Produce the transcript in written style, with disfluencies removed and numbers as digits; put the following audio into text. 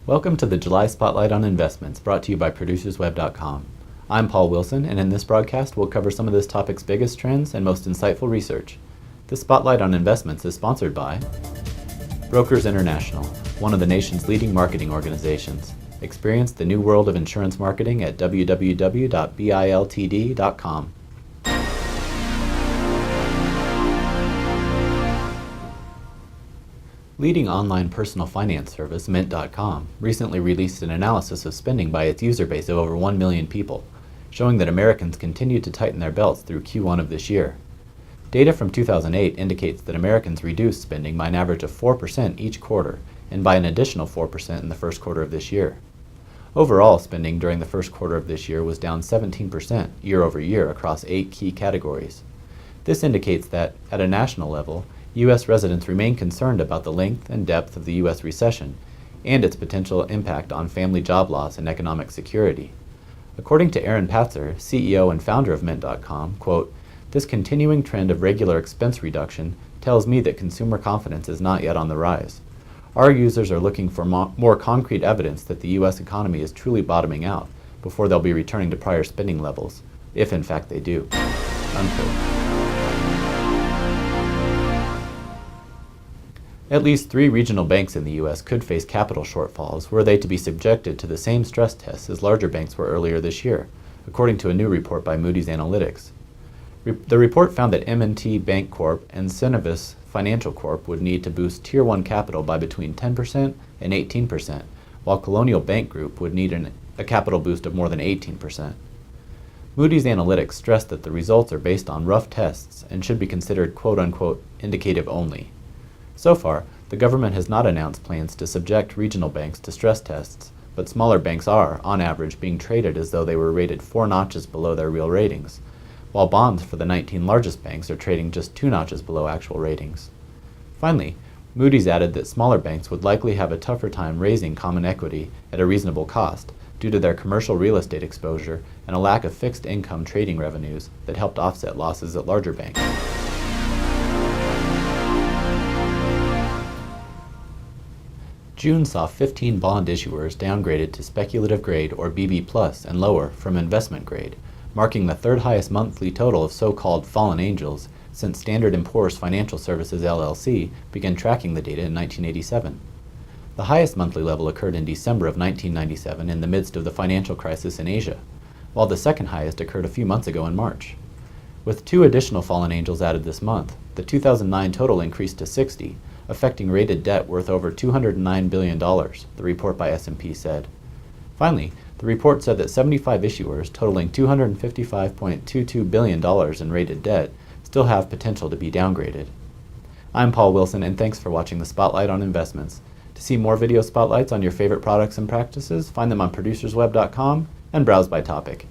Welcome to the July Spotlight on Investments, brought to you by ProducersWeb.com. I'm Paul Wilson, and in this broadcast we'll cover some of this topic's biggest trends and most insightful research. This Spotlight on Investments is sponsored by Brokers International, one of the nation's leading marketing organizations. Experience the new world of insurance marketing at www.biltd.com. Leading online personal finance service Mint.com recently released an analysis of spending by its user base of over 1 million people, showing that Americans continued to tighten their belts through Q1 of this year. Data from 2008 indicates that Americans reduced spending by an average of 4% each quarter, and by an additional 4% in the first quarter of this year. Overall spending during the first quarter of this year was down 17% year over year across 8 key categories. This indicates that, at a national level, U.S. residents remain concerned about the length and depth of the U.S. recession and its potential impact on family job loss and economic security. According to Aaron Patzer, CEO and founder of Mint.com, quote, "This continuing trend of regular expense reduction tells me that consumer confidence is not yet on the rise. Our users are looking for more concrete evidence that the U.S. economy is truly bottoming out before they'll be returning to prior spending levels, if in fact they do." Unquote. At least 3 regional banks in the U.S. could face capital shortfalls were they to be subjected to the same stress tests as larger banks were earlier this year, according to a new report by Moody's Analytics. The report found that M&T Bank Corp and Synovus Financial Corp would need to boost Tier 1 capital by between 10% and 18%, while Colonial Bank Group would need a capital boost of more than 18%. Moody's Analytics stressed that the results are based on rough tests and should be considered quote-unquote indicative only. So far, the government has not announced plans to subject regional banks to stress tests, but smaller banks are, on average, being traded as though they were rated 4 notches below their real ratings, while bonds for the 19 largest banks are trading just 2 notches below actual ratings. Finally, Moody's added that smaller banks would likely have a tougher time raising common equity at a reasonable cost due to their commercial real estate exposure and a lack of fixed income trading revenues that helped offset losses at larger banks. June saw 15 bond issuers downgraded to speculative grade or BB+ and lower from investment grade, marking the 3rd highest monthly total of so-called fallen angels since Standard & Poor's Financial Services LLC began tracking the data in 1987. The highest monthly level occurred in December of 1997 in the midst of the financial crisis in Asia, while the second highest occurred a few months ago in March. With 2 additional fallen angels added this month, the 2009 total increased to 60, affecting rated debt worth over $209 billion, the report by S&P said. Finally, the report said that 75 issuers totaling $255.22 billion in rated debt still have potential to be downgraded. I'm Paul Wilson, and thanks for watching the Spotlight on Investments. To see more video spotlights on your favorite products and practices, find them on ProducersWeb.com and browse by topic.